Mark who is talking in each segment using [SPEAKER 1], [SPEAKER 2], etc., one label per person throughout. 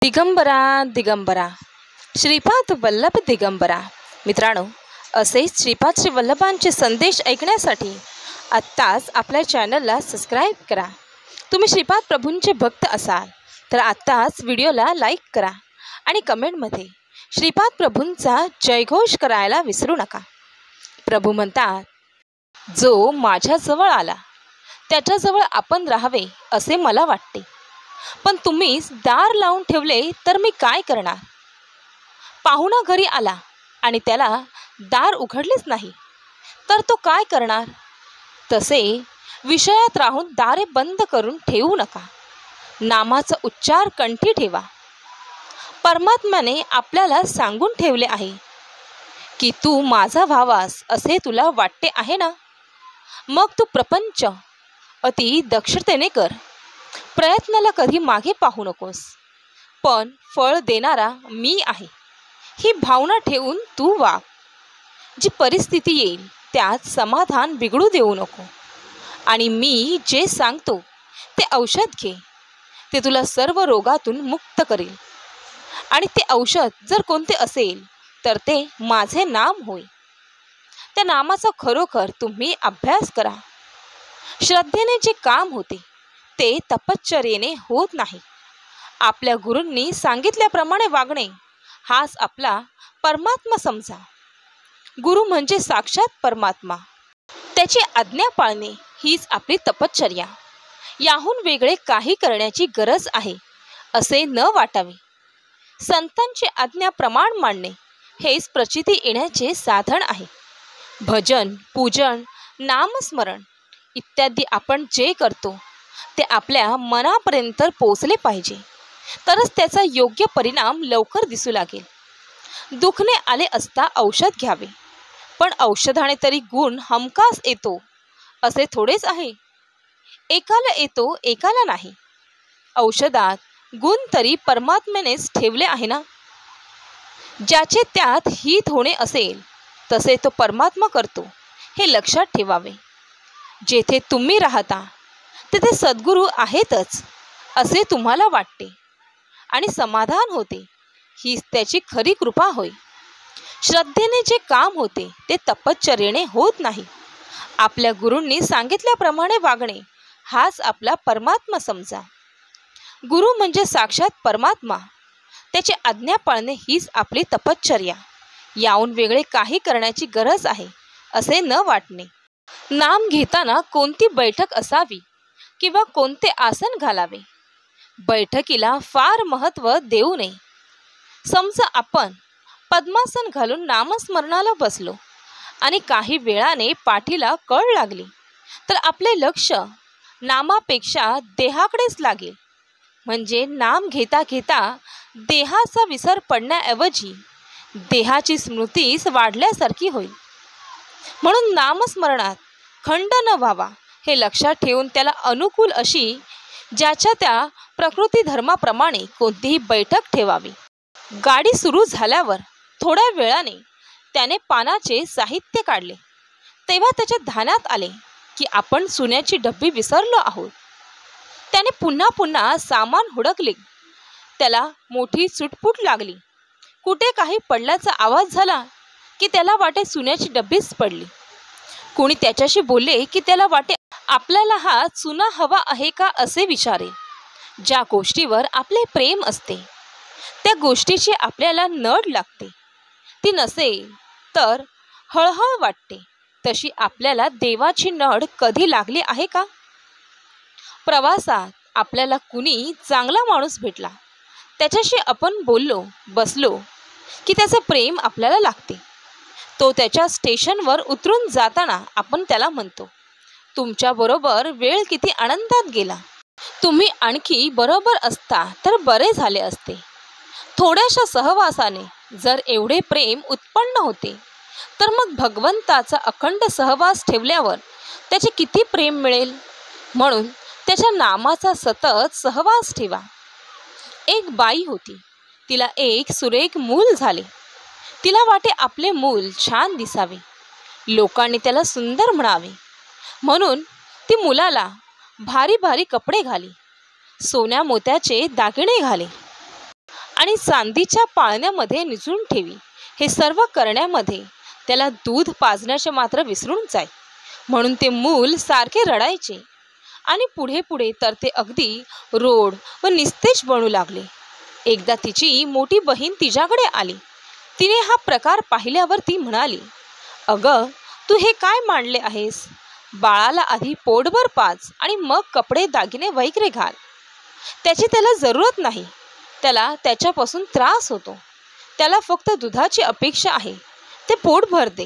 [SPEAKER 1] दिगंबरा दिगंबरा श्रीपाद वल्लभ दिगंबरा. मित्रांनो, असेच श्रीपाद श्री वल्लभांचे संदेश ऐकण्यासाठी आत्ताच आपल्या चॅनलला सबस्क्राईब करा. तुम्ही श्रीपाद प्रभूंचे भक्त असाल तर आत्ताच व्हिडिओला लाईक करा आणि कमेंटमध्ये श्रीपाद प्रभूंचा जयघोष करायला विसरू नका. प्रभू म्हणतात, जो माझ्याजवळ आला त्याच्याजवळ आपण राहावे असे मला वाटते, पण तुम्हीच दार लावून ठेवले तर मी काय करणार? पाहुणा घरी आला आणि त्याला दार उघडलेच नाही तर तो काय करणार? तसे विषयात राहून दारे बंद करून ठेवू नका. नामाचा उच्चार कंठी ठेवा. परमात्म्याने आपल्याला सांगून ठेवले आहे की तू माझा व्हावास असे तुला वाटते आहे ना, मग तू प्रपंच अति दक्षतेने कर. प्रयत्नाला कधी मागे पाहू नकोस, पण फळ देणारा मी आहे ही भावना ठेवून तू वाग. जी परिस्थिती येईल त्यात समाधान बिघडू देऊ नको आणि मी जे सांगतो ते औषध घे. ते तुला सर्व रोगातून मुक्त करेल आणि ते औषध जर कोणते असेल तर ते माझे नाम होय. त्या नामाचा खरोखर तुम्ही अभ्यास करा. श्रद्धेने जे काम होते ते तपश्चर्येने होत नाही. आपल्या गुरूंनी सांगितल्याप्रमाणे वागणे हाच आपला परमात्मा समजा. गुरु म्हणजे साक्षात परमात्मा. त्याची आज्ञा पाळणे हीच आपली तपश्चर्या. याहून वेगळे काही करण्याची गरज आहे असे न वाटावे. संतांची आज्ञा प्रमाण मानणे हेच प्रचिती येण्याचे साधन आहे. भजन, पूजन, नामस्मरण इत्यादी आपण जे करतो ते आपल्या मनापर्यंत पोचले पाहिजे, तरच त्याचा योग्य परिणाम लवकर दिसू लागेल. दुखणे आले असता औषध घ्यावे, पण औषधाने तरी गुण हमखास येतो असे थोडेच आहे. एकाला येतो एकाला नाही. औषधात गुण तरी परमात्म्यानेच ठेवले आहे ना. ज्याचे त्यात हित होणे असेल तसे तो परमात्मा करतो हे लक्षात ठेवावे. जेथे तुम्ही राहता तेथे सद्गुरू आहेतच असे तुम्हाला वाटते आणि समाधान होते, हीच त्याची खरी कृपा होय. श्रद्धेने जे काम होते ते तपश्चर्येने होत नाही. आपल्या गुरूंनी सांगितल्याप्रमाणे वागणे हाच आपला परमात्मा समजा. गुरु म्हणजे साक्षात परमात्मा. त्याची आज्ञा पाळणे हीच आपली तपश्चर्या. याहून वेगळे काही करण्याची गरज आहे असे न वाटणे. नाम घेताना कोणती बैठक असावी किंवा कोणते आसन घालावे, बैठकीला फार महत्त्व देऊ नये. समजा आपण पद्मासन घालून नामस्मरणाला बसलो आणि काही वेळाने पाठीला कळ लागली तर आपले लक्ष नामापेक्षा देहाकडेच लागेल. म्हणजे नाम घेता घेता देहाचा विसर पडण्याऐवजी देहाची स्मृतीच वाढल्यासारखी होईल. म्हणून नामस्मरणात खंड न व्हावा हे लक्षात ठेवून त्याला अनुकूल अशी ज्याच्या त्या प्रकृती धर्माप्रमाणे कोणतीही बैठक ठेवावी. गाडी सुरू झाल्यावर थोड्या वेळाने त्याने पानाचे साहित्य काढले. तेव्हा त्याच्या ध्यानात आले की आपण सोन्याची डब्बी विसरलो आहोत. त्याने पुन्हा पुन्हा सामान हुडकले. त्याला मोठी सुटफूट लागली. कुठे काही पडल्याचा आवाज झाला की त्याला वाटे सोन्याची डब्बीच पडली. कोणी त्याच्याशी बोलले की त्याला वाटे आपल्याला हा चुना हवा आहे का असे विचारे. ज्या गोष्टीवर आपले प्रेम असते त्या गोष्टीची आपल्याला नड लागते. ती नसेल तर हळहळ वाटते. तशी आपल्याला देवाची नड कधी लागली आहे का? प्रवासात आपल्याला कुणी चांगला माणूस भेटला, त्याच्याशी आपण बोललो बसलो की त्याचे प्रेम आपल्याला लागते. तो त्याच्या स्टेशनवर उतरून जाताना आपण त्याला म्हणतो, तुमच्याबरोबर वेळ किती आनंदात गेला. तुम्ही आणखी बरोबर असता तर बरे झाले असते. थोड्याशा सहवासाने जर एवढे प्रेम उत्पन्न होते तर मग भगवंताचा अखंड सहवास ठेवल्यावर त्याचे किती प्रेम मिळेल. म्हणून त्याच्या नामाचा सतत सहवास ठेवा. एक बाई होती. तिला एक सुरेख मूल झाले. तिला वाटे आपले मूल छान दिसावे, लोकांनी त्याला सुंदर म्हणावे, म्हणून ती मुलाला भारी भारी कपडे घाली, सोन्या मोत्याचे दागिने घाले. आणि चांदीच्या पाळण्यामध्ये निजून ठेवी. हे सर्व करण्यामध्ये त्याला दूध पाजण्याचे मात्र विसरून जाई. म्हणून ते मूल सारखे रडायचे आणि पुढे पुढे तर ते अगदी रोड व निस्तेज बनू लागले. एकदा तिची मोठी बहीण तिच्याकडे आली. तिने हा प्रकार पाहिल्यावर ती म्हणाली, अगं, तू हे काय मांडले आहेस? बाळाला आधी पोटभर पाज आणि मग कपडे दागिने वगैरे घाल. त्याची त्याला जरूरत नाही. त्याला त्याच्यापासून त्रास होतो. त्याला फक्त दुधाची अपेक्षा आहे. ते पोटभर दे.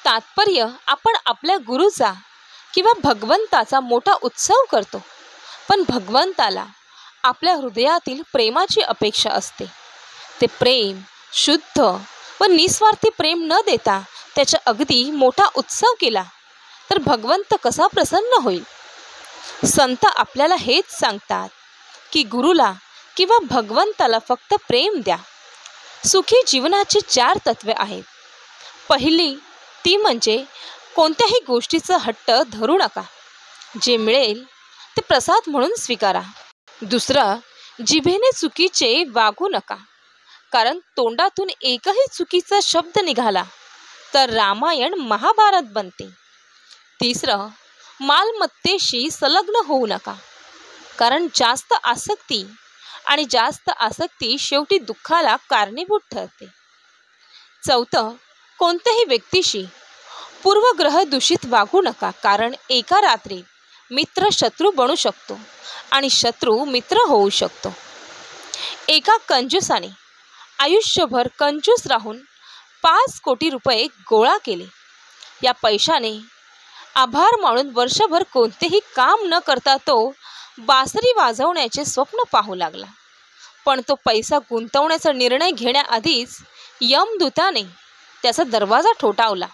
[SPEAKER 1] तात्पर्य, आपण आपल्या गुरुचा किंवा भगवंताचा मोठा उत्सव करतो, पण भगवंताला आपल्या हृदयातील प्रेमाची अपेक्षा असते. ते प्रेम शुद्ध व निस्वार्थी प्रेम न देता त्याचा अगदी मोठा उत्सव केला तर भगवंत कसा प्रसन्न होईल? संत आपल्याला हेच सांगतात की गुरुला किंवा भगवंताला फक्त प्रेम द्या. सुखी जीवनाची 4 तत्वे आहेत. पहिली ती म्हणजे कोणत्याही गोष्टीचा हट्ट धरू नका. जे मिळेल ते प्रसाद म्हणून स्वीकारा. दुसरं, जिभेने चुकीचे वागू नका, कारण तोंडातून एकही चुकीचा शब्द निघाला तर रामायण महाभारत बनते. तिसरं, मालमत्तेशी संलग्न होऊ नका, कारण जास्त आसक्ती शेवटी दुःखाला कारणीभूत ठरते. चौथं, कोणत्याही व्यक्तीशी पूर्वग्रह दूषित वागू नका, कारण एका रात्री मित्र शत्रू बनू शकतो आणि शत्रू मित्र होऊ शकतो. एका कंजूसाने आयुष्यभर कंजूस राहून 5 कोटी रुपये गोळा केले. या पैशाने आभार मानून वर्षभर कोणतेही काम न करता तो बासरी वाजवण्याचे स्वप्न पाहू लागला. पण तो पैसा गुंतवण्याचा निर्णय घेण्याआधीच यमदूताने त्याचा दरवाजा ठोठावला.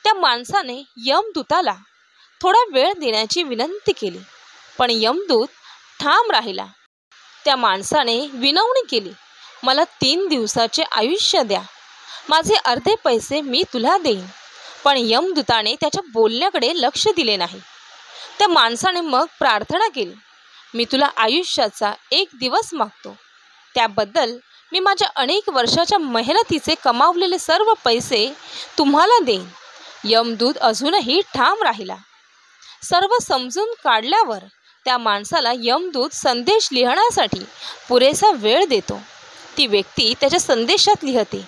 [SPEAKER 1] त्या माणसाने यमदूताला थोडा वेळ देण्याची विनंती केली, पण यमदूत ठाम राहिला. त्या माणसाने विनवणी केली, मला 3 दिवसाचे आयुष्य द्या. माझे अर्धे पैसे मी तुला देईन. पण यमदूताने त्याच्या बोलण्याकडे लक्ष दिले नाही. त्या माणसाने मग प्रार्थना केली, मी तुला आयुष्याचा 1 दिवस मागतो. त्याबद्दल मी माझ्या अनेक वर्षाच्या मेहनतीचे कमावलेले सर्व पैसे तुम्हाला देईन. यमदूत अजूनही ठाम राहिला. सर्व समजून काढल्यावर त्या माणसाला यमदूत संदेश लिहिण्यासाठी पुरेसा वेळ देतो. ती व्यक्ती त्याच्या संदेशात लिहिते,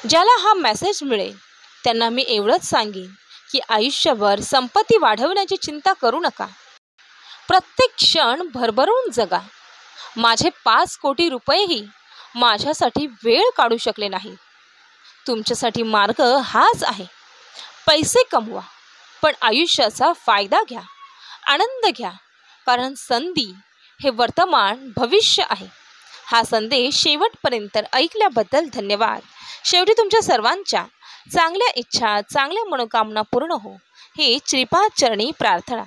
[SPEAKER 1] ज्याला हा मेसेज मिळेल त्यांना मी एवढंच सांगेन की आयुष्यभर संपत्ती वाढवण्याची चिंता करू नका. प्रत्येक क्षण भरभरून जगा. माझे 5 कोटी रुपयेही माझ्यासाठी वेळ काढू शकले नाही. तुमच्यासाठी मार्ग हाच आहे. पैसे कमवा, पण आयुष्याचा फायदा घ्या, आनंद घ्या, कारण संधी हे वर्तमान भविष्य आहे. हा संदेश शेवटपर्यंत ऐकल्याबद्दल धन्यवाद. शेवटी तुमच्या सर्वांच्या चांगल्या इच्छा, चांगल्या मनोकामना पूर्ण हो, ही श्रीपाद चरणी प्रार्थना.